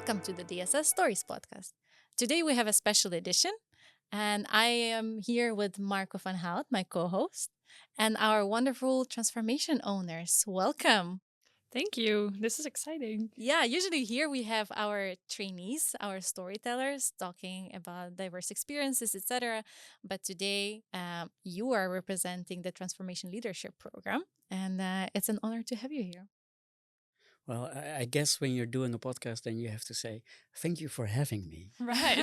welcome to the DSS Stories podcast. Today we have a special edition, and I am here with Marco van Hout, my co host, and our wonderful transformation owners. Welcome. Thank you. This is exciting. Yeah, usually here we have our trainees, our storytellers talking about diverse experiences, etc. But today you are representing the Transformation Leadership Program, and it's an honor to have you here. Well, I guess when you're doing a podcast, then you have to say, thank you for having me. Right.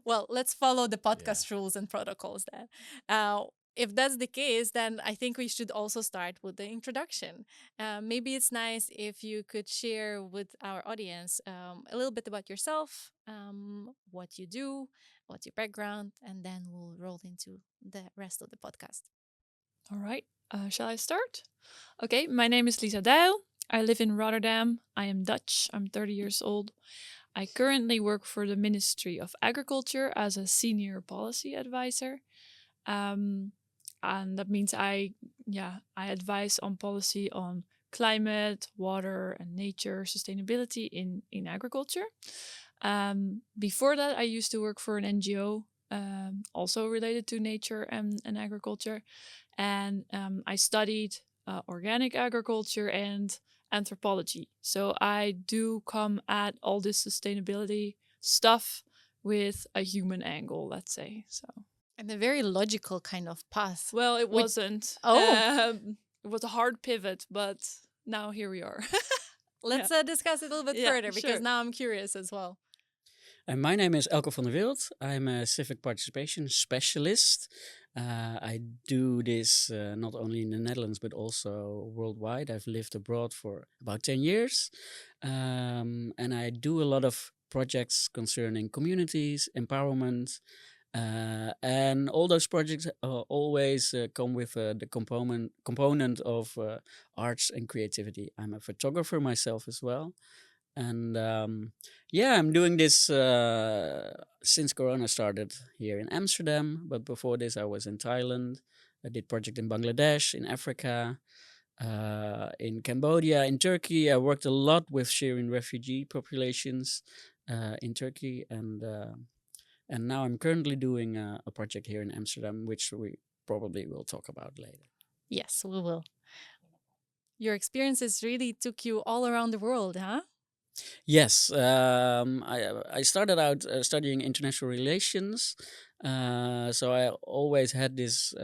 Well, let's follow the Yeah. podcast rules and protocols then. Uh, if that's the case, then I think we should also start with the introduction. Maybe it's nice if you could share with our audience a little bit about yourself, what you do, what's your background, and then we'll roll into the rest of the podcast. All right. Shall I start? Okay. My name is Lisa Dijl. I live in Rotterdam. I am Dutch. I'm 30 years old. I currently work for the Ministry of Agriculture as a senior policy advisor. Um, and that means I advise on policy on climate, water, and nature sustainability in agriculture. Before that, I used to work for an NGO, also related to nature and agriculture. And I studied organic agriculture and anthropology. So I do come at all this sustainability stuff with a human angle, let's say. So, And a very logical kind of path. well, it Which, wasn't. oh, It was a hard pivot, but now here we are. Yeah. let's discuss it a little bit Yeah, further because sure. now I'm curious as well. And my name is Elco van der Wild. I'm a civic participation specialist. I do this not only in the Netherlands, but also worldwide. I've lived abroad for about 10 years. And I do a lot of projects concerning communities, empowerment, and all those projects always come with the component of arts and creativity. I'm a photographer myself as well, and yeah, I'm doing this since Corona started here in Amsterdam. But before this, I was in Thailand. I did project in Bangladesh, in Africa, in Cambodia, in Turkey. I worked a lot with Syrian refugee populations in Turkey, and now I'm currently doing a project here in Amsterdam, which we probably will talk about later. Yes, we will. Your experiences really took you all around the world, huh? Yes, I started out studying international relations, so I always had this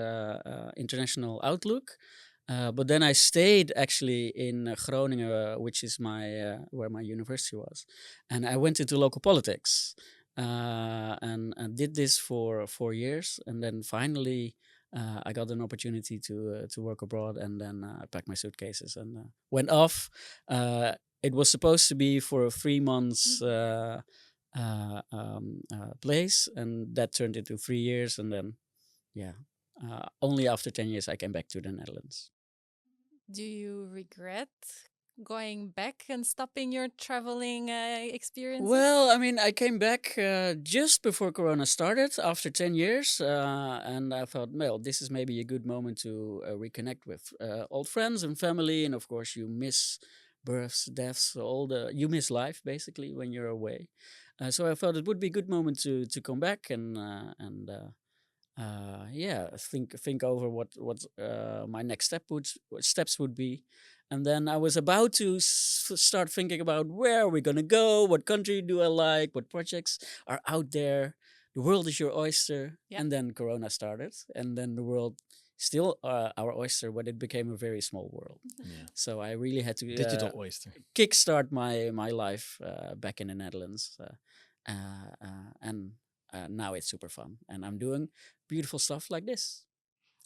international outlook. But then I stayed actually in Groningen, which is my where my university was, and I went into local politics, and did this for 4 years, and then finally. I got an opportunity to work abroad, and then I packed my suitcases and went off. It was supposed to be for a 3 months place, and that turned into 3 years, and then yeah, only after 10 years I came back to the Netherlands. Do you regret going back and stopping your traveling experiences? Well, I mean, I came back just before Corona started after 10 years, and I thought, well, this is maybe a good moment to reconnect with old friends and family, and of course, you miss births, deaths, you miss life basically when you're away. So I thought it would be a good moment to come back and yeah, think over what my next steps would be, and then I was about to start thinking about where are we gonna go, what country do I like, what projects are out there. The world is your oyster, Yeah. and then Corona started, and then the world still our oyster, but it became a very small world. Yeah. So I really had to Digital oyster. kickstart my life back in the Netherlands, and now it's super fun, and I'm doing beautiful stuff like this.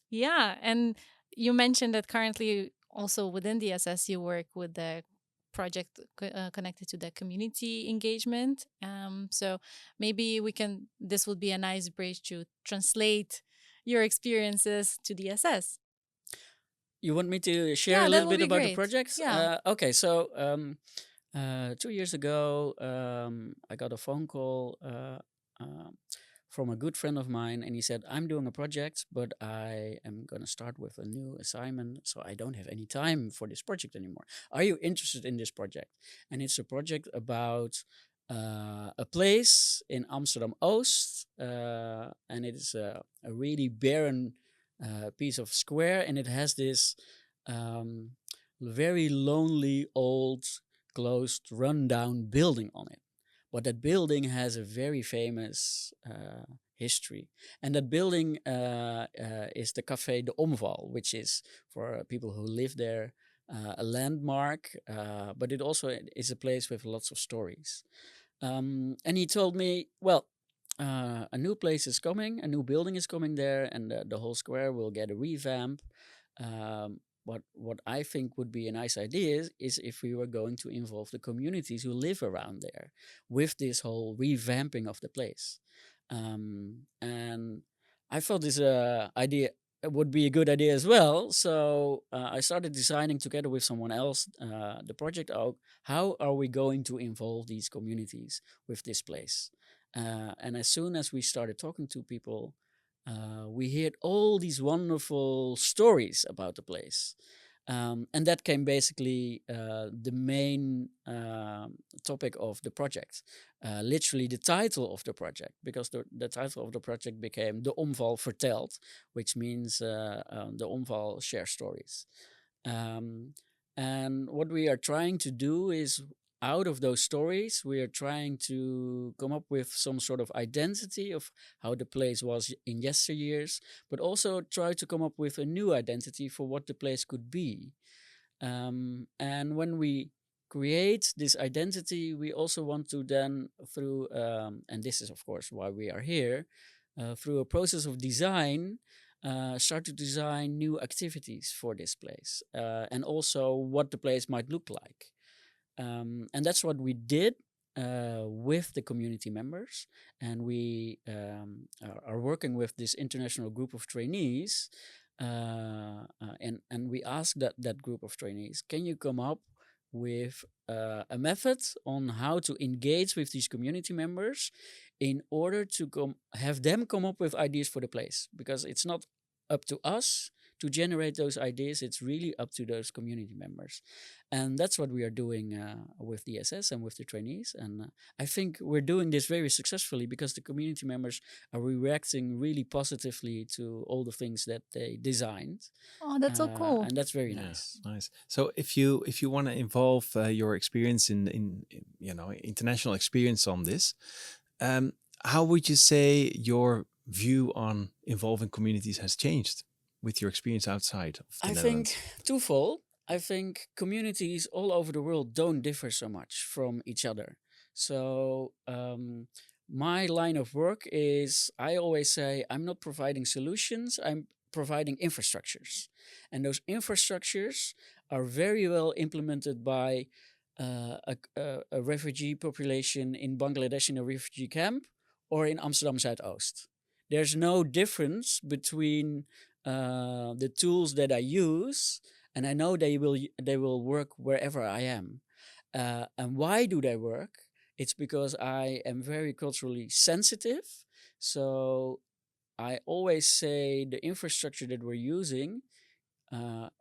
Yeah. And you mentioned that currently also within DSS, you work with the project connected to the community engagement. So maybe this would be a nice bridge to translate your experiences to DSS. You want me to share Yeah, a that little would bit be about the great. project? Yeah. Okay, so 2 years ago, I got a phone call from a good friend of mine, and he said, I'm doing a project, but I am going to start with a new assignment, so I don't have any time for this project anymore. Are you interested in this project? And it's a project about a place in Amsterdam Oost, and it is a really barren piece of square, and it has this um, very lonely, old, closed, rundown building on it. But that building has a very famous history. And that building is the Café de Omval, which is, for people who live there, a landmark, but it also is a place with lots of stories. And he told me, well, a new place is coming, a new building is coming there, and the whole square will get a revamp. What I think would be a nice idea is if we were going to involve the communities who live around there with this whole revamping of the place. And I thought this idea would be a good idea as well. So I started designing together with someone else the project out. How are we going to involve these communities with this place? And as soon as we started talking to people, we heard all these wonderful stories about the place. And that came basically the main topic of the project. Literally the title of the project, because the title of the project became De Omval Vertelt, which means the Omval share stories. Um, and what we are trying to do is, out of those stories, we are trying to come up with some sort of identity of how the place was in yesteryears, but also try to come up with a new identity for what the place could be. And when we create this identity, we also want to then, through, and this is of course why we are here, through a process of design, start to design new activities for this place, and also what the place might look like. And that's what we did with the community members. And we are working with this international group of trainees. And we asked that group of trainees, can you come up with a method on how to engage with these community members in order to have them come up with ideas for the place? Because it's not up to us to generate those ideas, it's really up to those community members. And that's what we are doing with DSS and with the trainees. And I think we're doing this very successfully because the community members are reacting really positively to all the things that they designed. Oh, that's so cool. And that's very Yeah, nice. nice. So if you want to involve your experience in international experience on this, how would you say your view on involving communities has changed with your experience outside of the I Netherlands? think twofold. I think communities all over the world don't differ so much from each other. So my line of work is, I always say, I'm not providing solutions, I'm providing infrastructures. And those infrastructures are very well implemented by a refugee population in Bangladesh in a refugee camp or in Amsterdam Zuidoost. There's no difference between the tools that I use, and I know they will work wherever I am. And why do they work? It's because I am very culturally sensitive. So I always say the infrastructure that we're using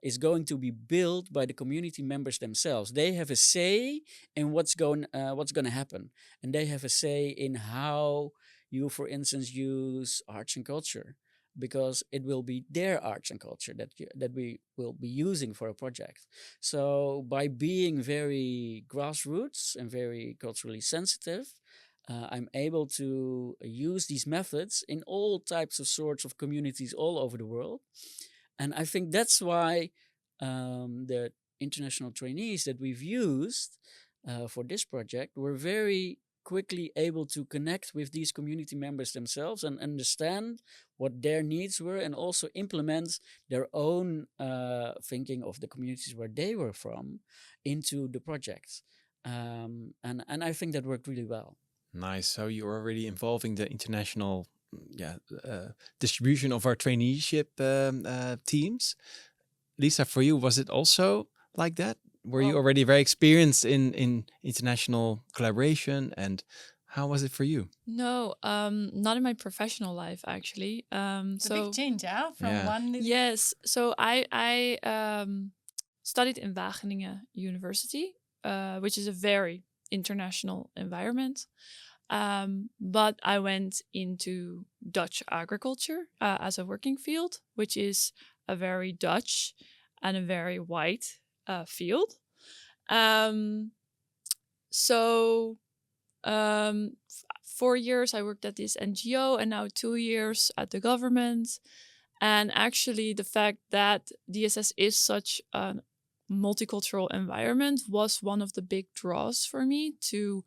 is going to be built by the community members themselves. They have a say in what's going to happen, and they have a say in how you, for instance, use arts and culture, because it will be their arts and culture that we will be using for a project. So by being very grassroots and very culturally sensitive, I'm able to use these methods in all types of sorts of communities all over the world. And I think that's why the international trainees that we've used for this project were very quickly able to connect with these community members themselves and understand what their needs were, and also implement their own thinking of the communities where they were from into the project. And I think that worked really well. Nice. So you're already involving the international, distribution of our traineeship teams. Lisa, for you, was it also like that? Were you Well, already very experienced in international collaboration, and How was it for you? No, not in my professional life actually. It's a big change, yeah, from Yeah. one. Yes, so I studied in Wageningen University, which is a very international environment. But I went into Dutch agriculture as a working field, which is a very Dutch and a very white field. Um, so 4 years I worked at this NGO, and now 2 years at the government. And actually, the fact that DSS is such a multicultural environment was one of the big draws for me to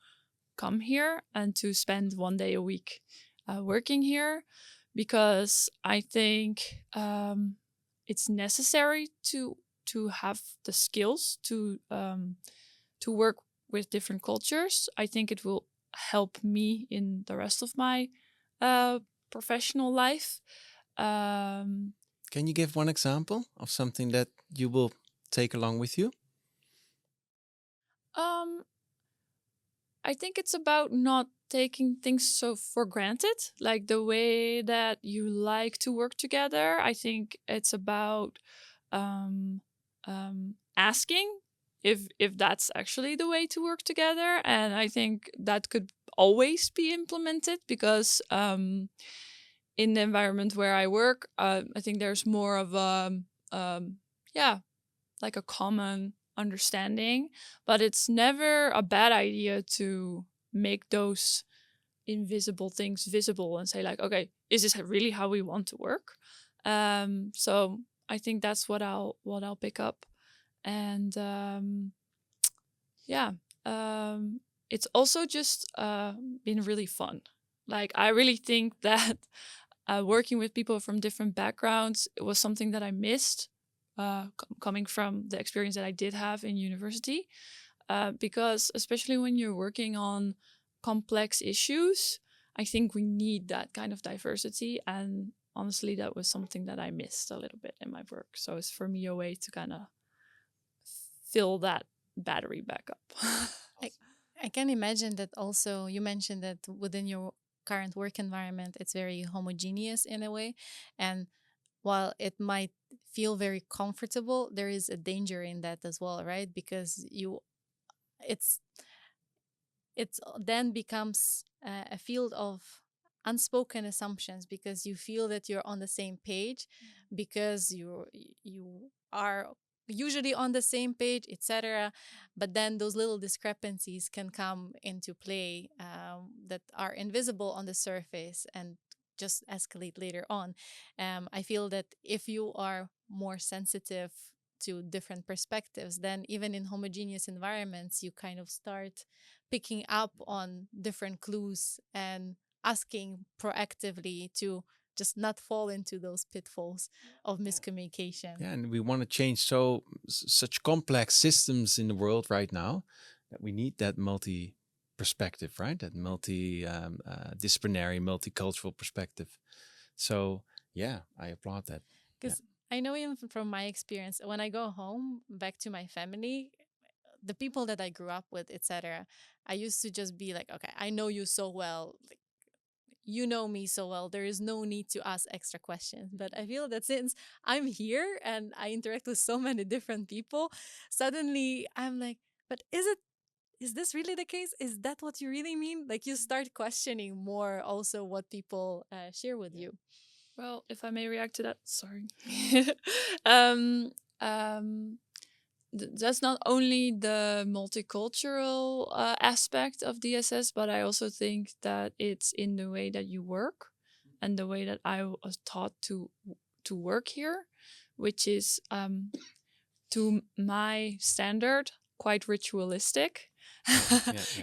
come here and to spend 1 day a week working here, because I think it's necessary to have the skills to work with different cultures. I think it will help me in the rest of my professional life. Um, Can you give one example of something that you will take along with you? um, I think it's about not taking things so for granted, like the way that you like to work together. I think it's about um, asking if that's actually the way to work together, and I think that could always be implemented, because in the environment where I work, I think there's more of um, yeah, like a common understanding, but it's never a bad idea to make those invisible things visible and say like, okay, is this really how we want to work? So I think that's what I'll pick up. And yeah, it's also just been really fun. Like, I really think that working with people from different backgrounds, it was something that I missed coming from the experience that I did have in university. Because especially when you're working on complex issues, I think we need that kind of diversity. And honestly, that was something that I missed a little bit in my work. So it's for me a way to kind of fill that battery back up. I, I can imagine that also you mentioned that within your current work environment, it's very homogeneous in a way. And while it might feel very comfortable, there is a danger in that as well, right? Because it's it then becomes a field of unspoken assumptions, because you feel that you're on the same page, because you are usually on the same page, etc. But then those little discrepancies can come into play, that are invisible on the surface and just escalate later on. I feel that if you are more sensitive to different perspectives, then even in homogeneous environments, you kind of start picking up on different clues and asking proactively to just not fall into those pitfalls of miscommunication. Yeah, and we want to change such complex systems in the world right now that we need that multi perspective, right? That multi disciplinary, multicultural perspective. So yeah, I applaud that. Yeah. Because I know, even from my experience, when I go home back to my family, the people that I grew up with, etc., I used to just be like, okay, I know you so well. Like, you know me so well. There is no need to ask extra questions. But I feel that since I'm here and I interact with so many different people, suddenly I'm like, but is this really the case? Is that what you really mean? Like, you start questioning more also what people share with you. Well, if I may react to that, sorry. um, um, that's not only the multicultural aspect of DSS, but I also think that it's in the way that you work and the way that I was taught to work here, which is to my standard quite ritualistic.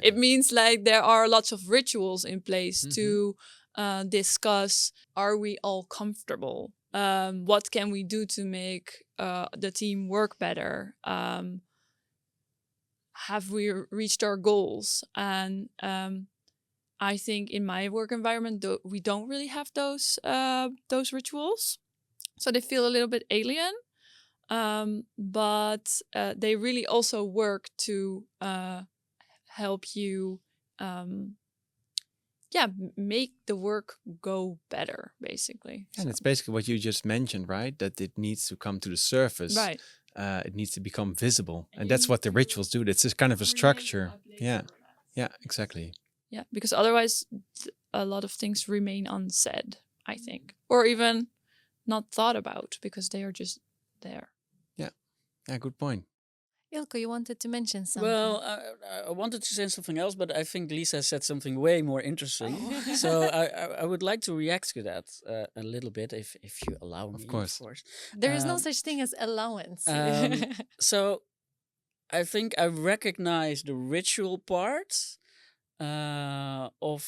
It Yeah. means like there are lots of rituals in place to discuss, are we all comfortable? What can we do to make the team work better? Have we reached our goals? And I think in my work environment, we don't really have those rituals, so they feel a little bit alien. But they really also work to help you um, yeah, make the work go better, basically. And So, it's basically what you just mentioned, right? That it needs to come to the surface. right. It needs to become visible, and that's what the rituals do. It's just kind of a structure. Yeah, yeah, exactly. Yeah, because otherwise, a lot of things remain unsaid, I think, or even not thought about because they are just there. Yeah, yeah, good point. Ilko, you wanted to mention something. Well, I wanted to say something else, but I think Lisa said something way more interesting. Oh. So I would like to react to that a little bit, if you allow Of me, of course. course. There is no Um, such thing as allowance. so I think I recognize the ritual part of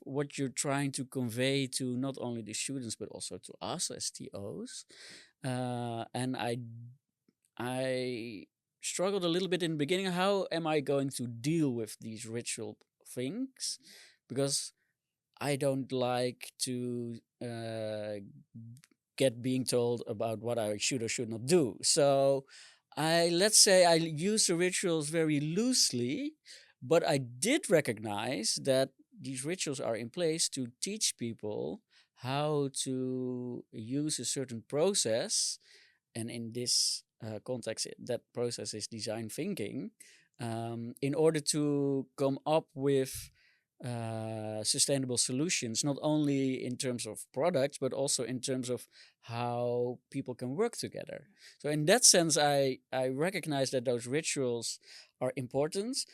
what you're trying to convey to not only the students but also to us as TOs. And I struggled a little bit in the beginning. How am I going to deal with these ritual things? Because I don't like to get being told about what I should or should not do. So let's say I use the rituals very loosely, but I did recognize that these rituals are in place to teach people how to use a certain process, and in this context, that process is design thinking, in order to come up with sustainable solutions, not only in terms of products, but also in terms of how people can work together. So, in that sense, I recognize that those rituals are important.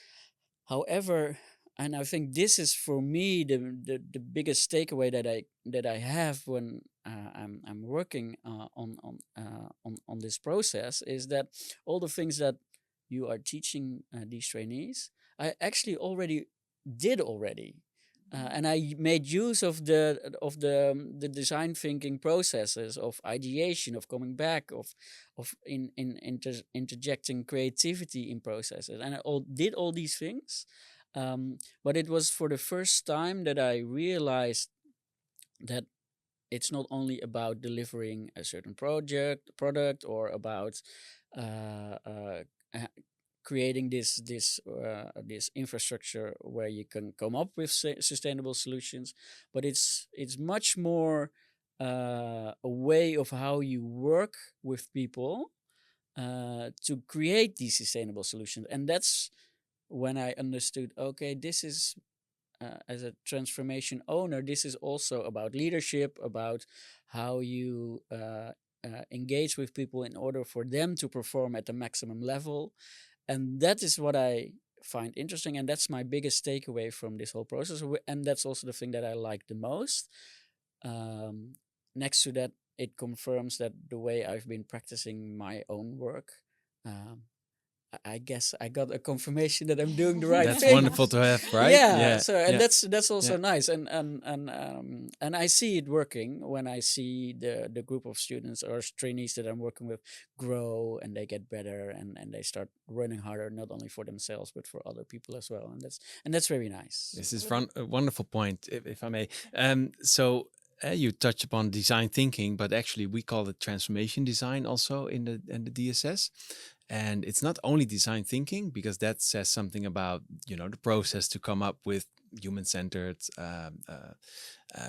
However, and I think this is for me the biggest takeaway that I have when I'm working on this process, is that all the things that you are teaching these trainees, I actually already did already. And I made use of the design thinking processes of ideation, of coming back, of interjecting creativity in processes, and did all these things. But it was for the first time that I realized that it's not only about delivering a certain product, or about uh, uh, uh, creating this infrastructure where you can come up with sustainable solutions, but it's much more a way of how you work with people to create these sustainable solutions. And that's when I understood, okay, this is as a transformation owner, this is also about leadership, about how you engage with people in order for them to perform at the maximum level. And that is what I find interesting. And that's my biggest takeaway from this whole process. And that's also the thing that I like the most. Um, Next to that, it confirms that the way I've been practicing my own work, um, I guess I got a confirmation that I'm doing the right That's thing. wonderful to have, right? Yeah. Yeah, So, and yeah, that's also yeah. nice, and I see it working when I see the group of students or trainees that I'm working with grow, and they get better, and they start running harder, not only for themselves but for other people as well, and that's very nice. This is a wonderful point, if I may. So you touched upon design thinking, but actually we call it transformation design also in the DSS. And it's not only design thinking, because that says something about the process to come up with human-centered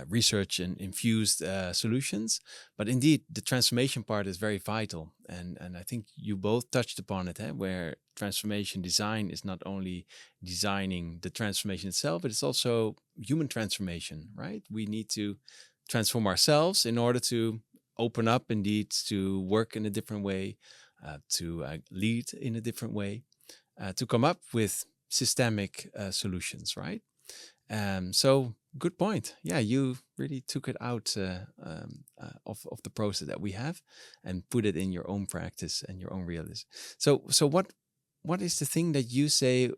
research and infused solutions. But indeed, the transformation part is very vital, and I think you both touched upon it, where transformation design is not only designing the transformation itself, but it's also human transformation, right? We need to transform ourselves in order to open up, indeed, to work in a different way, to lead in a different way, to come up with systemic solutions, right? So good point. Yeah, you really took it out of the process that we have and put it in your own practice and your own realism. So what is the thing that you say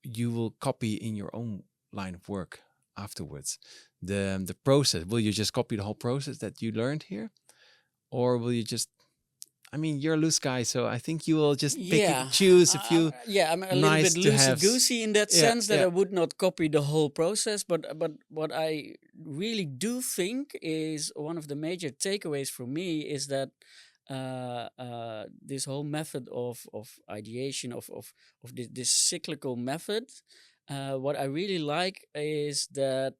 you will copy in your own line of work afterwards? The process. Will you just copy the whole process that you learned here, or will you just? I mean, you're a loose guy, so I think you will just Yeah, choose a few yeah, I'm a little bit nice to loosey have. goosey in that Yeah, sense, that yeah. I would not copy the whole process. But what I really do think is one of the major takeaways for me is that this whole method of ideation, of this cyclical method. What I really like is that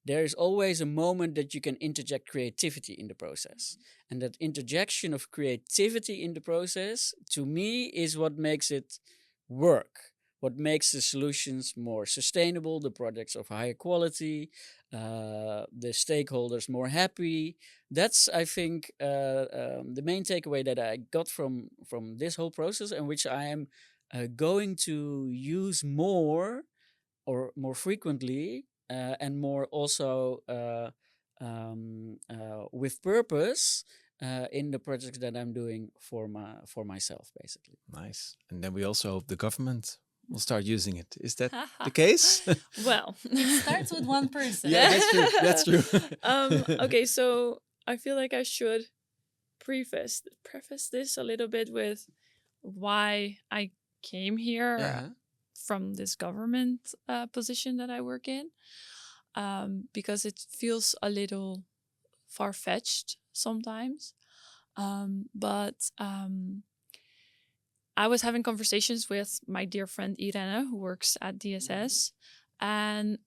there is always a moment that you can interject creativity in the process. And that interjection of creativity in the process, to me, is what makes it work, what makes the solutions more sustainable, the projects of higher quality, the stakeholders more happy. That's, I think, the main takeaway that I got from this whole process, and which I am going to use more or more frequently, and more also with purpose in the projects that I'm doing for myself, basically. Nice. And then we also hope the government will start using it. Is that the case? Well, Starts with one person. Yeah, that's true. That's true. Okay, so I feel like I should preface this a little bit with why I came here Yeah. from this government position that I work in, because it feels a little far-fetched sometimes. But I was having conversations with my dear friend Irene, who works at DSS, and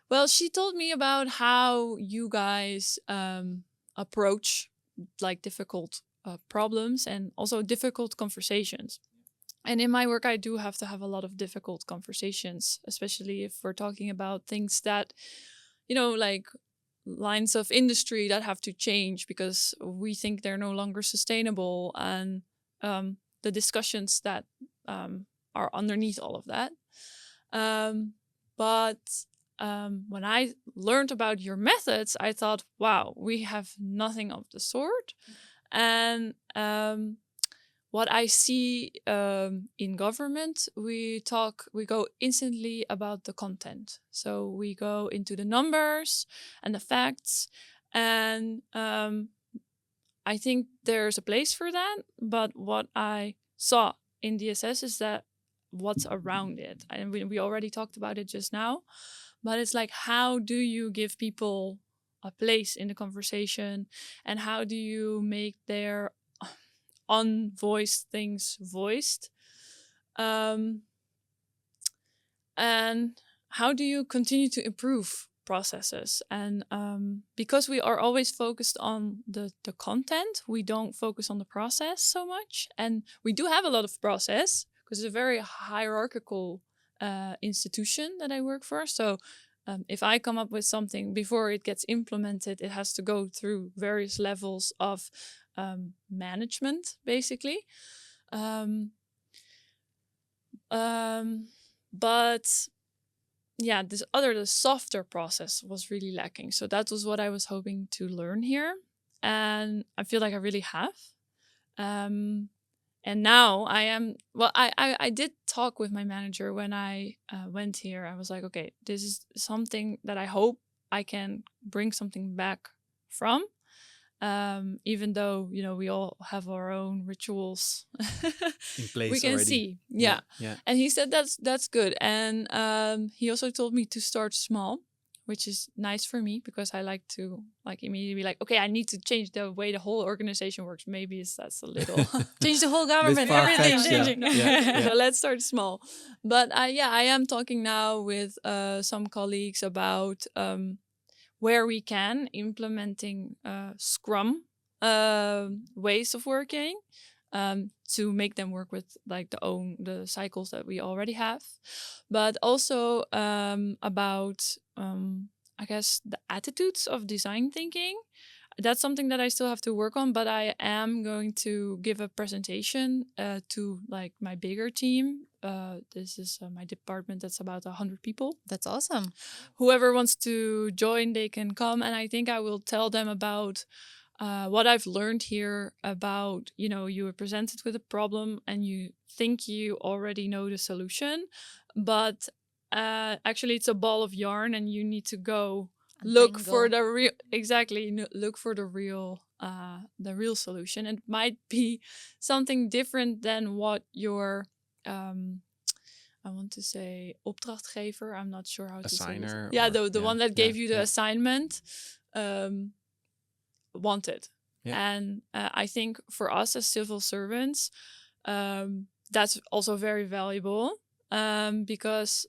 well, she told me about how you guys approach like difficult problems and also difficult conversations. And in my work, I do have to have a lot of difficult conversations, especially if we're talking about things that, like lines of industry that have to change because we think they're no longer sustainable, and the discussions that are underneath all of that. But when I learned about your methods, I thought, wow, we have nothing of the sort. And what I see in government, we go instantly about the content. So we go into the numbers and the facts. And I think there's a place for that. But what I saw in DSS is that what's around it. And we already talked about it just now. But it's like, how do you give people a place in the conversation? And how do you make their unvoiced things voiced? And how do you continue to improve processes? And because we are always focused on the content, we don't focus on the process so much. And we do have a lot of process because it's a very hierarchical institution that I work for. So if I come up with something, before it gets implemented, it has to go through various levels of management, basically. But yeah, the softer process was really lacking. So that was what I was hoping to learn here. And I feel like I really have. And now I am, well, I did talk with my manager when I went here. I was like, okay, this is something that I hope I can bring something back from. Even though, we all have our own rituals In place we can already. see. Yeah. Yeah. And he said that's good. And he also told me to start small, which is nice for me because I like to immediately be like, okay, I need to change the way the whole organization works. Maybe that's a little Change the whole government, far-fetched, everything yeah. changing. Yeah. So let's start small. But I am talking now with some colleagues about where we can implementing Scrum ways of working to make them work with like the cycles that we already have, but also about I guess the attitudes of design thinking. That's something that I still have to work on, but I am going to give a presentation to like my bigger team. This is my department that's about 100 people. That's awesome. Whoever wants to join, they can come. And I think I will tell them about what I've learned here about, you were presented with a problem and you think you already know the solution, but actually it's a ball of yarn and you need to go look for the real, look for the real solution. It might be something different than what your I want to say opdrachtgever, I'm not sure how to say this. Assigner. Yeah, or- the one that gave you the yeah. assignment wanted. Yeah. And I think for us as civil servants, that's also very valuable because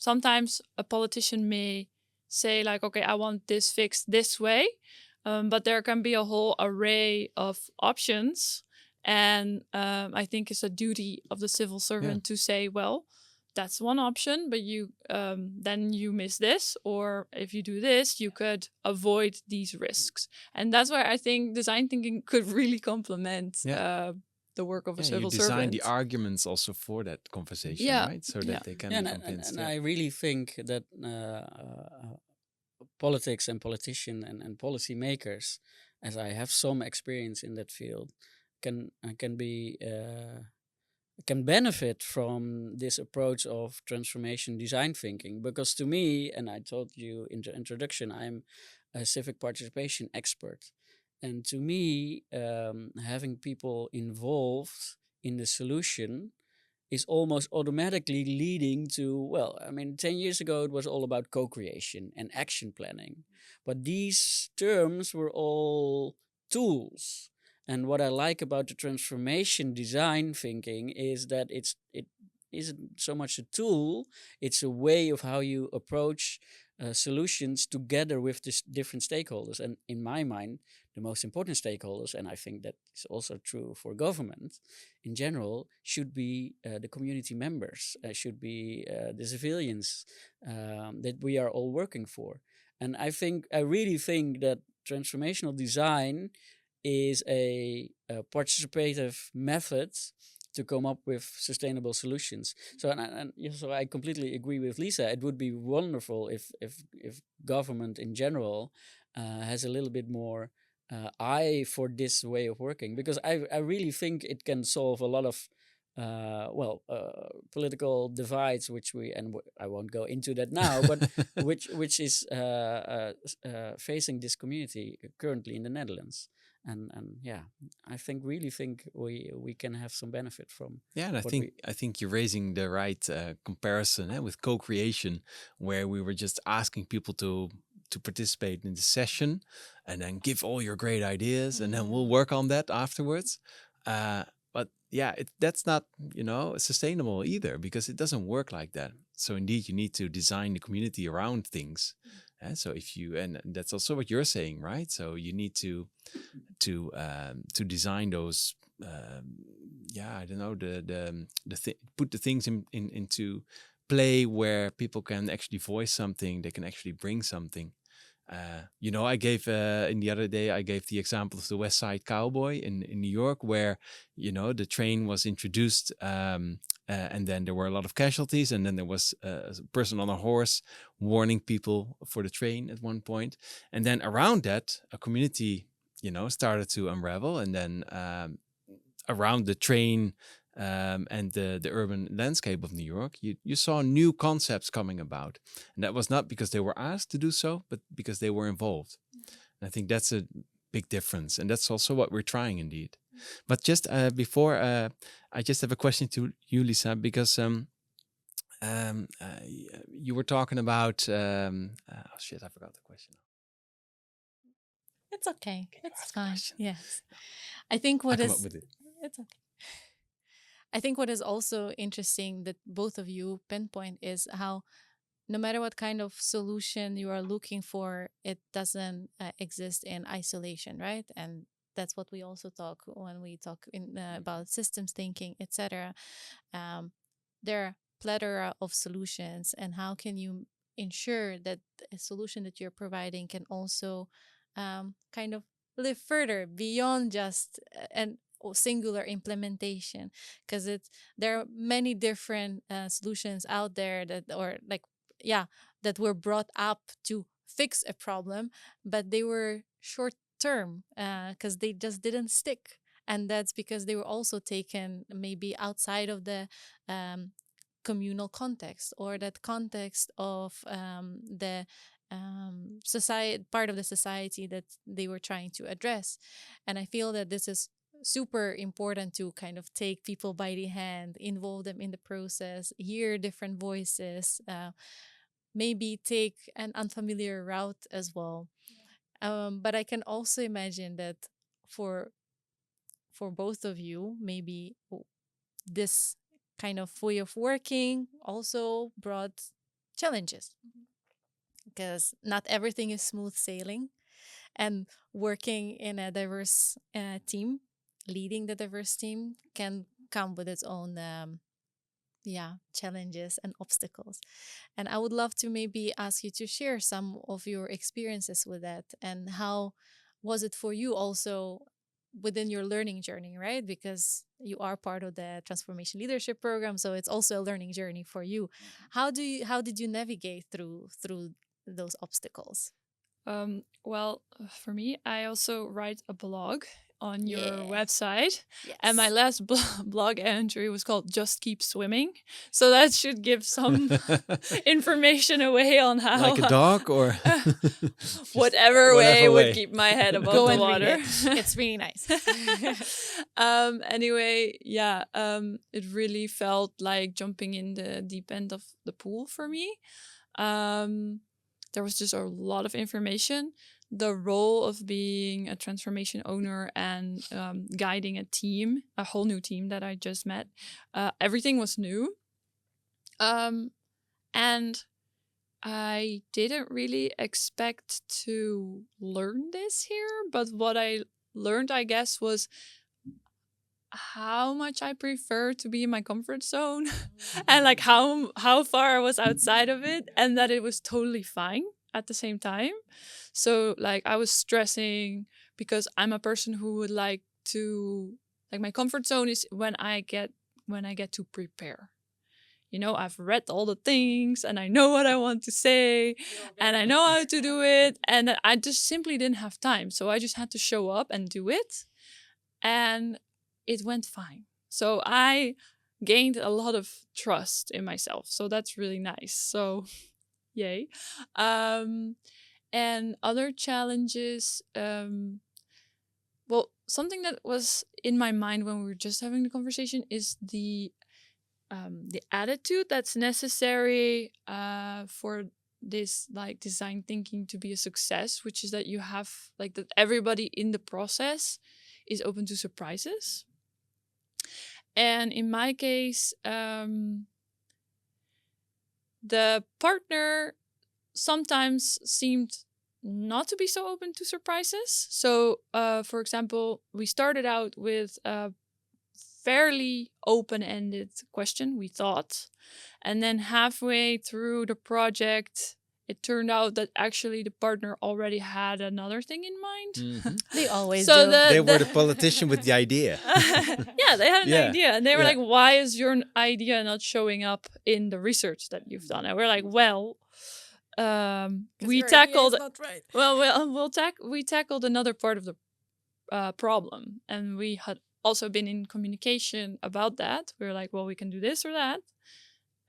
sometimes a politician may say like, okay, I want this fixed this way, but there can be a whole array of options. And I think it's a duty of the civil Yeah. servant to say, well, that's one option, but you then you miss this, or if you do this, you could avoid these risks. And that's where I think design thinking could really complement Yeah. the work of a Yeah, you civil design the servant. arguments also for that conversation, Yeah, right? So yeah. that they can Yeah, be and, convinced. and Yeah. I really think that politics and politicians and policy makers, as I have some experience in that field, can be can benefit from this approach of transformation design thinking. Because to me, and I told you in the introduction, I'm a civic participation expert, and to me, having people involved in the solution is almost automatically leading to, well, I mean, 10 years ago it was all about co-creation and action planning, but these terms were all tools. And what I like about the transformation design thinking is that it isn't so much a tool, it's a way of how you approach solutions together with the different stakeholders. And in my mind, the most important stakeholders, and I think that is also true for government in general, should be the community members, should be the civilians that we are all working for. And I really think that transformational design is a participative method to come up with sustainable solutions. So, so I completely agree with Lisa. It would be wonderful if government in general has a little bit more eye for this way of working, because I really think it can solve a lot of political divides, which we I won't go into that now, but which is facing this community currently in the Netherlands. And yeah, I think really think we can have some benefit from Yeah, and what we. I think you're raising the right comparison with co-creation, where we were just asking people to participate in the session, and then give all your great ideas, and then we'll work on that afterwards. But yeah, that's not sustainable either, because it doesn't work like that. So indeed, you need to design the community around things. So if you, and that's also what you're saying, right? So you need to design those I don't know, put the things into play where people can actually voice something, they can actually bring something. I gave in the other day, I gave the example of the West Side Cowboy in New York, where the train was introduced, and then there were a lot of casualties, and then there was a person on a horse warning people for the train at one point, and then around that, a community started to unravel, and then around the train and the urban landscape of New York, you saw new concepts coming about. And that was not because they were asked to do so, but because they were involved. And I think that's a big difference. And that's also what we're trying indeed. But just before, I just have a question to you, Lisa, because you were talking about, oh shit, I forgot the question. It's okay. It's What's the fine. question? Yes. I think I what come up is with it. it's okay. I think what is also interesting that both of you pinpoint is how no matter what kind of solution you are looking for, it doesn't exist in isolation, right? And that's what we also talk when we talk about systems thinking, etc. Um, there are plethora of solutions, and how can you ensure that a solution that you're providing can also kind of live further beyond just an singular implementation, because it's there are many different solutions out there that, or like, yeah, that were brought up to fix a problem, but they were short term because they just didn't stick. And that's because they were also taken maybe outside of the um, communal context, or that context of the society, part of the society that they were trying to address. And I feel that this is super important to kind of take people by the hand, involve them in the process, hear different voices, maybe take an unfamiliar route as well. But I can also imagine that for both of you, maybe this kind of way of working also brought challenges, because not everything is smooth sailing, and working in a diverse team, leading the diverse team, can come with its own challenges and obstacles. And I would love to maybe ask you to share some of your experiences with that, and how was it for you also within your learning journey, right? Because you are part of the transformation leadership program, so it's also a learning journey for you. How did you navigate through those obstacles? Well, for me, I also write a blog on your Yeah. website, and my Yes. last blog entry was called "Just Keep Swimming," so that should give some information away on how Like a dog or just whatever way whatever would way. keep my head above Go the and read water. it. It's really nice. Anyway, yeah, it really felt like jumping in the deep end of the pool for me. There was just a lot of information. The role of being a transformation owner and guiding a team, a whole new team that I just met, everything was new. And I didn't really expect to learn this here, but what I learned, I guess, was how much I prefer to be in my comfort zone and like how far I was outside of it, and that it was totally fine at the same time. So like I was stressing because I'm a person who would like to, like, my comfort zone is when I get to prepare. You know, I've read all the things and I know what I want to say and I know how to do it, and I just simply didn't have time. So I just had to show up and do it, and it went fine. So I gained a lot of trust in myself. So that's really nice. So yay. And other challenges, well, something that was in my mind when we were just having the conversation is the attitude that's necessary for this like design thinking to be a success, which is that you have like that everybody in the process is open to surprises. And in my case, the partner sometimes seemed not to be so open to surprises. So, for example, we started out with a fairly open-ended question, we thought. And then halfway through the project, it turned out that actually the partner already had another thing in mind. Mhm. They always So do. They were the politician with the idea. yeah, they had an Yeah, idea, and they were yeah. like, "Why is your idea not showing up in the research that you've done?" And we're like, "Well, we tackled right. we tackled another part of the problem, and we had also been in communication about that. We were like, well, we can do this or that,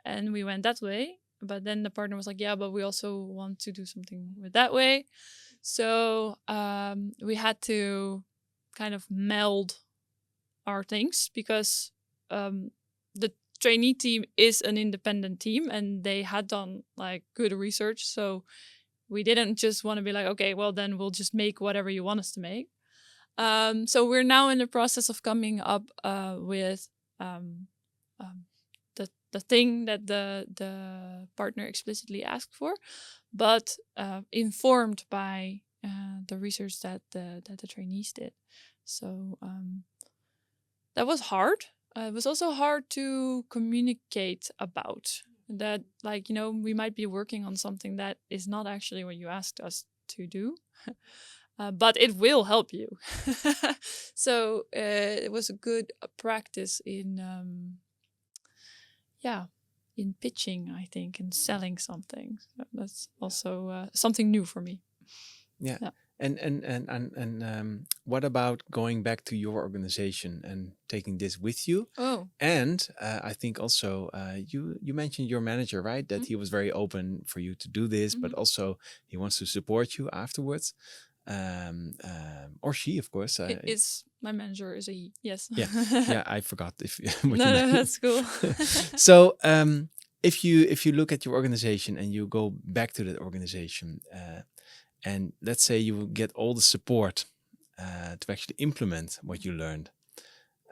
and we went that way. But then the partner was like, yeah, but we also want to do something with that way. So we had to kind of meld our things, because the trainee team is an independent team and they had done like good research. So we didn't just want to be like, okay, well, then we'll just make whatever you want us to make. So we're now in the process of coming up with the thing that the partner explicitly asked for, but informed by the research that the trainees did. So that was hard. It was also hard to communicate about that. Like, you know, we might be working on something that is not actually what you asked us to do. But it will help you. So it was a good practice in, in pitching, I think, and selling something. So that's also something new for me. Yeah. Yeah. And what about going back to your organization and taking this with you? Oh, And I think also you mentioned your manager, right? That he was very open for you to do this, but also he wants to support you afterwards. Or she, of course. it is, my manager is a he. Yes. Yeah, yeah. I forgot if what No, you no, meant. that's cool. So if you look at your organization and you go back to that organization, and let's say you get all the support to actually implement what you learned,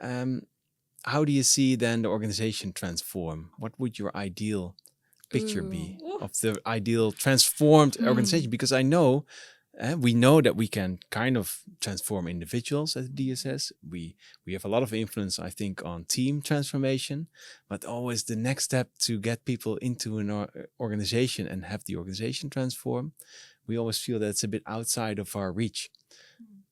how do you see then the organization transform? What would your ideal picture be Ooh. of the ideal transformed organization? Because I know we know that we can kind of transform individuals at DSS. We have a lot of influence, I think, on team transformation, but always the next step to get people into an organization and have the organization transform, we always feel that it's a bit outside of our reach.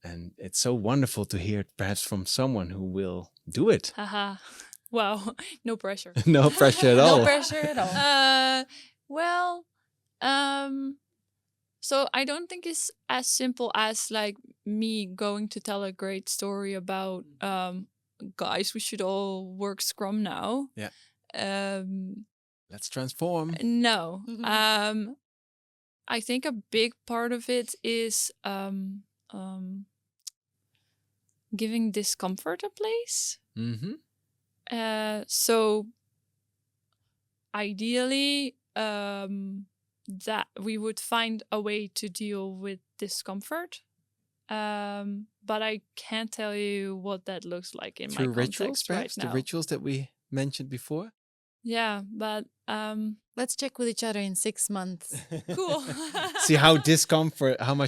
And it's so wonderful to hear it perhaps from someone who will do it. Haha. Wow. No pressure. No pressure at No all. pressure at all. Well, so I don't think it's as simple as like me going to tell a great story about guys, we should all work Scrum now. Yeah. Um Let's transform. no. Mhm. I think a big part of it is giving discomfort a place. Mm-hmm. So ideally, that we would find a way to deal with discomfort. But I can't tell you what that looks like in my Through rituals, context right perhaps the now. rituals that we mentioned before. Yeah, but Let's check with each other in 6 months. cool. See how much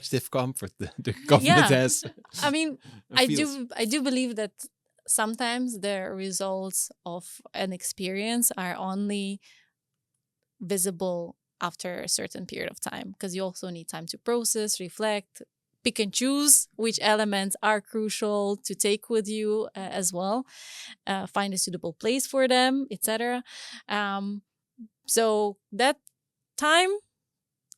discomfort the government Yeah. has. I mean, Feels. I do believe that sometimes the results of an experience are only visible after a certain period of time, because you also need time to process, reflect, pick and choose which elements are crucial to take with you as well, find a suitable place for them, etc. So that time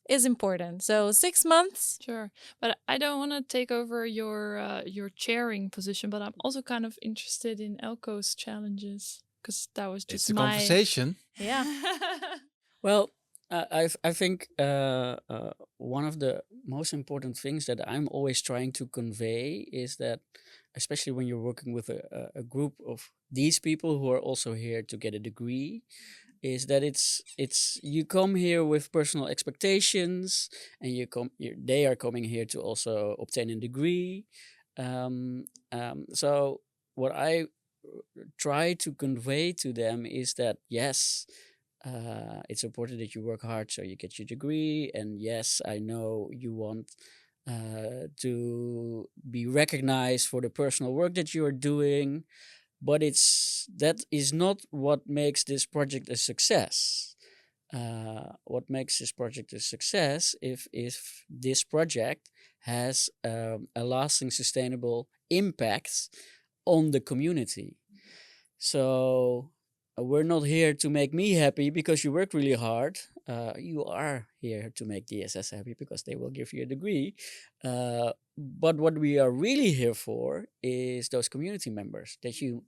is important. So 6 months. Sure, but I don't want to take over your chairing position. But I'm also kind of interested in Elco's challenges because that was It's just a my conversation. Yeah. Well, I think one of the most important things that I'm always trying to convey is that, especially when you're working with a group of these people who are also here to get a degree, is that it's you come here with personal expectations, and they are coming here to also obtain a degree. So what I try to convey to them is that yes, it's important that you work hard so you get your degree, and yes, I know you want to be recognized for the personal work that you are doing, but that is not what makes this project a success. What makes this project a success if this project has a lasting sustainable impact on the community. So we're not here to make me happy because you work really hard. You are here to make DSS happy because they will give you a degree. But what we are really here for is those community members that you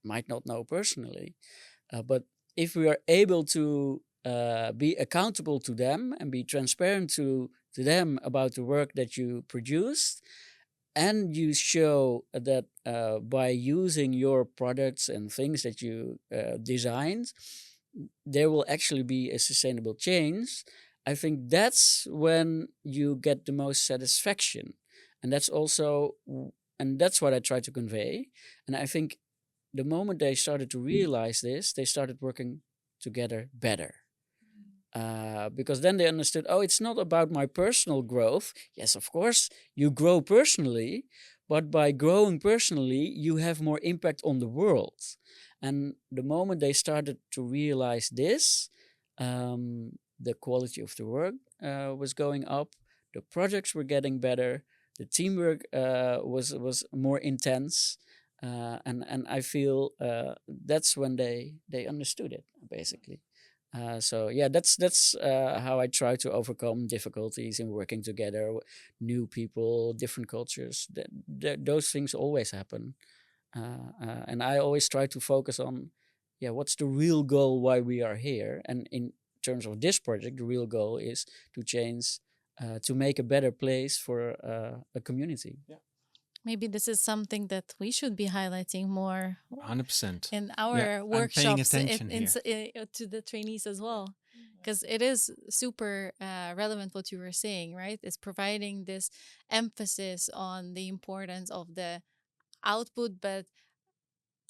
might not know personally. But if we are able to be accountable to them and be transparent to them about the work that you produced, and you show that by using your products and things that you designed, there will actually be a sustainable change. I think that's when you get the most satisfaction, and and that's what I try to convey. And I think the moment they started to realize this, they started working together better. Because then they understood, oh, it's not about my personal growth. Yes, of course, you grow personally, but by growing personally, you have more impact on the world. And the moment they started to realize this, the quality of the work was going up, the projects were getting better, the teamwork was more intense. And I feel that's when they understood it, basically. So yeah, that's how I try to overcome difficulties in working together, new people, different cultures. Those things always happen, and I always try to focus on, yeah, what's the real goal why we are here? And in terms of this project, the real goal is to change, to make a better place for a community. Maybe this is something that we should be highlighting more 100%. in Yeah, our I'm paying workshops attention here. to the trainees as well, because it is super relevant what you were saying, right? It's providing this emphasis on the importance of the output, but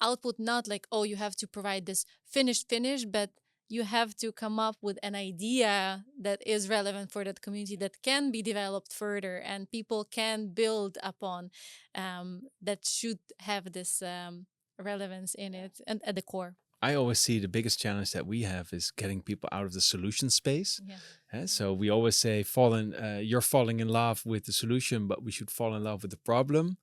output not like, oh, you have to provide this finished, but you have to come up with an idea that is relevant for that community, that can be developed further and people can build upon, that should have this relevance in it and at the core. I always see the biggest challenge that we have is getting people out of the solution space. Yeah. So we always say, you're falling in love with the solution, but we should fall in love with the problem.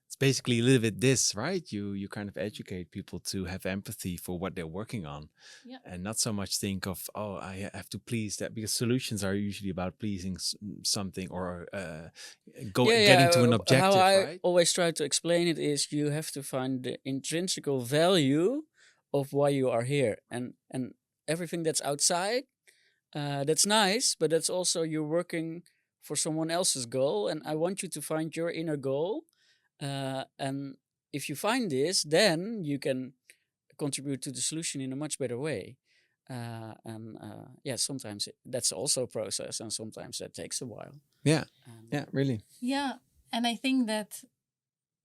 It's basically a little bit this, right? You kind of educate people to have empathy for what they're working on, Yeah. and not so much think of, oh, I have to please that, because solutions are usually about pleasing something, or getting to an How objective, I right? always try to explain it is you have to find the intrinsic value of why you are here, and everything that's outside, that's nice, but that's also you're working for someone else's goal, and I want you to find your inner goal, and if you find this, then you can contribute to the solution in a much better way. And yeah, sometimes that's also a process, and sometimes that takes a while. Yeah, And, yeah, really. Yeah. And I think that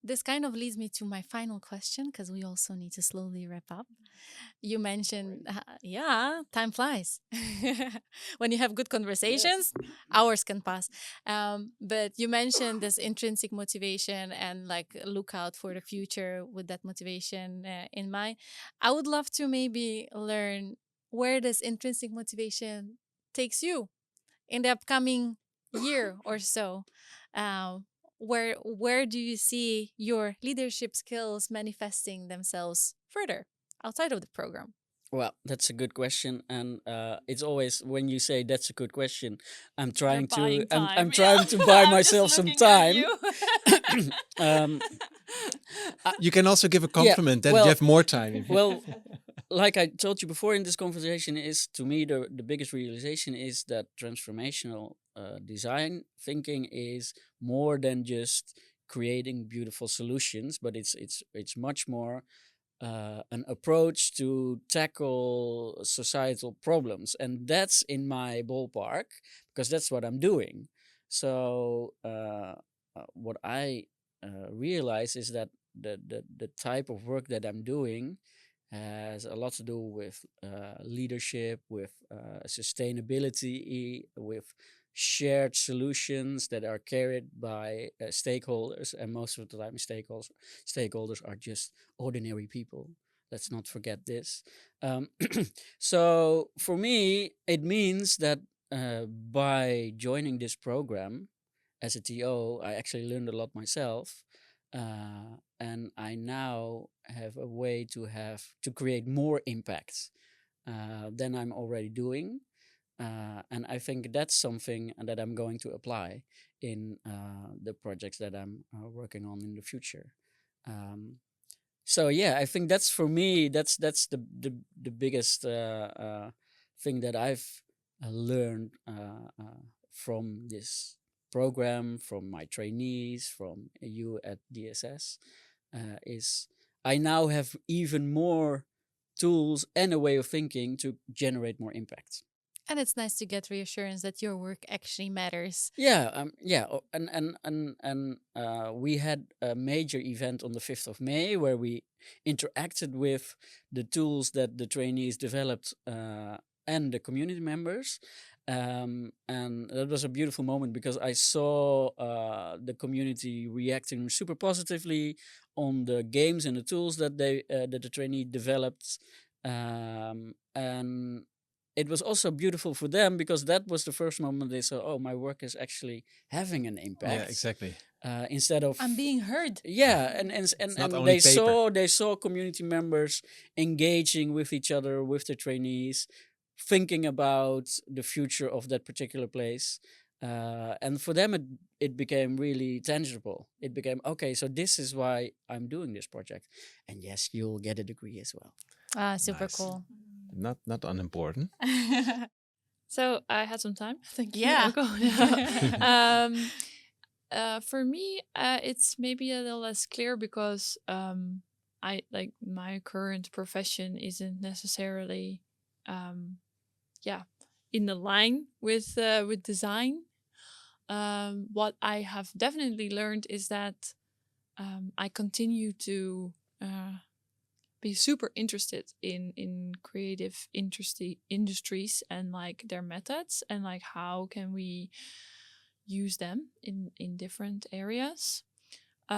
this kind of leads me to my final question, because we also need to slowly wrap up. You mentioned, yeah, time flies. When you have good conversations, hours can pass. But you mentioned this intrinsic motivation and like look out for the future with that motivation in mind. I would love to maybe learn where this intrinsic motivation takes you in the upcoming year or so. Um, where do you see your leadership skills manifesting themselves further outside of the program? well, that's a good question, and it's always when you say that's a good question, I'm You're trying to buying time. I'm trying to buy I'm just myself some looking at time. you. um, You can also give a yeah, compliment that you have more time. well, like I told you before in this conversation, is to me the biggest realization is that transformational design thinking is more than just creating beautiful solutions, but it's much more an approach to tackle societal problems, and that's in my ballpark because that's what I'm doing. So what I realize is that the type of work that I'm doing has a lot to do with leadership, with sustainability, with shared solutions that are carried by stakeholders, and most of the time stakeholders are just ordinary people. Let's not forget this. Um, so for me, it means that by joining this program as a TO, I actually learned a lot myself, and I now have a way to create more impact than I'm already doing. And I think that's something that I'm going to apply in the projects that I'm working on in the future. Um, so yeah, I think that's for me. That's the biggest thing that I've learned from this program, from my trainees, from you at DSS, is I now have even more tools and a way of thinking to generate more impact. And it's nice to get reassurance that your work actually matters. And we had a major event on the 5th of May where we interacted with the tools that the trainees developed and the community members. And that was a beautiful moment because I saw the community reacting super positively on the games and the tools that that the trainee developed. And it was also beautiful for them because that was the first moment they saw, oh, my work is actually having an impact. Yeah, exactly. Instead of I'm being heard. yeah, and not and only paper. they saw community members engaging with each other, with the trainees, thinking about the future of that particular place. And for them, it became really tangible. It became, okay, so this is why I'm doing this project. And yes, you'll get a degree as well. Ah, super Nice. cool. Not unimportant. So I had some time. Thank you. Yeah. Elco. For me, it's maybe a little less clear because I like my current profession isn't necessarily, yeah, in the line with design. What I have definitely learned is that I continue to be super interested in creative industries and like their methods and like how can we use them in different areas. What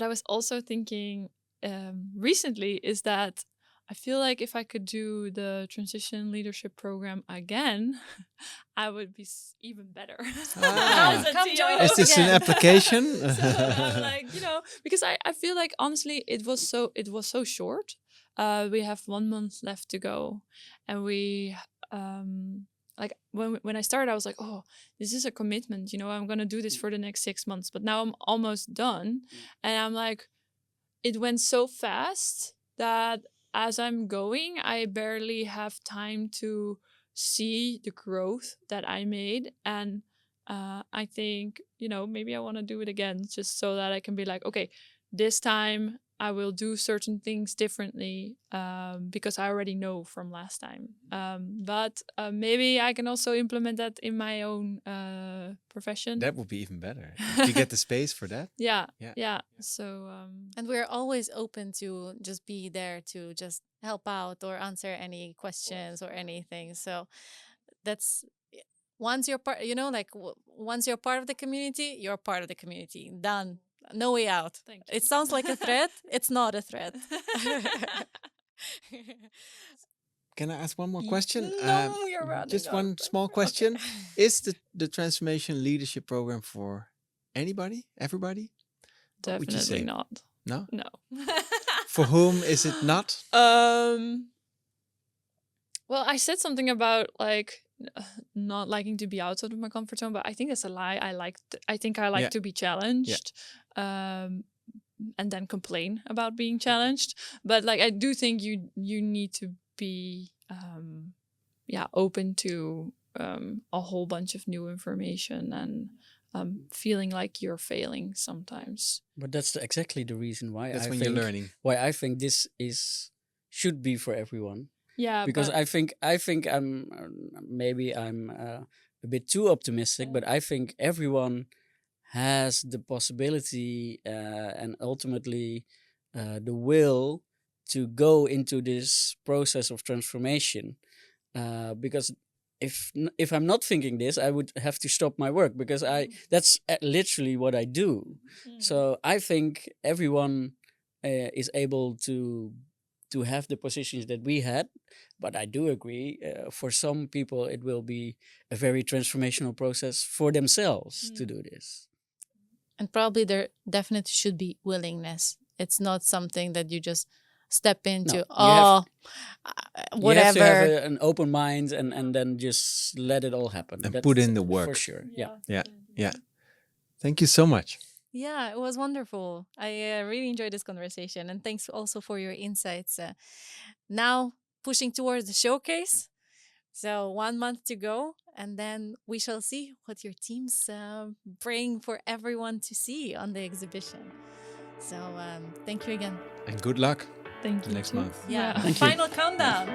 I was also thinking recently is that I feel like if I could do the transition leadership program again, I would be even better. Ah. As a Come join TO. Is us this an again. application? So I'm like, because I feel like honestly it was so short. We have 1 month left to go, and we like when I started, I was like, oh, this is a commitment. I'm gonna do this for the next 6 months. But now I'm almost done, and I'm like, it went so fast that as I'm going, I barely have time to see the growth that I made. And I think, maybe I want to do it again just so that I can be like, okay, this time I will do certain things differently because I already know from last time. But maybe I can also implement that in my own profession. That would be even better. If you get the space for that. Yeah. Yeah. Yeah. So, And we're always open to just be there to just help out or answer any questions or anything. So that's once you're part, once you're part of the community, you're part of the community. Done. No way out. thank you. It sounds like a threat. It's not a threat. Can I ask one more question? No, you're running Just out one of small time. question. Okay. Is the transformation leadership program for anybody? Everybody? What would you Definitely say? not. No? No. For whom is it not? Well, I said something about like not liking to be outside of my comfort zone, but I think that's a lie. I think I like Yeah. to be challenged. And then complain about being challenged. But like I do think you need to be open to a whole bunch of new information and feeling like you're failing sometimes. But that's exactly the reason why That's I when think you're learning. why I think this should be for everyone. Yeah, Because but I think I'm maybe I'm a bit too optimistic, but I think everyone has the possibility and ultimately the will to go into this process of transformation. Because if I'm not thinking this, I would have to stop my work because that's literally what I do. So I think everyone is able to have the positions that we had. But I do agree, for some people, it will be a very transformational process for themselves to do this. And probably there definitely should be willingness. It's not something that you just step into. You have Whatever. to have an open mind and then just let it all happen. And put in the For work. sure. Yeah. Yeah. Thank you so much. Yeah, it was wonderful. I really enjoyed this conversation, and thanks also for your insights. Now pushing towards the showcase. So 1 month to go, and then we shall see what your teams bring for everyone to see on the exhibition. So thank you again. And good luck thank you next too. month. Yeah, Thank you. final countdown.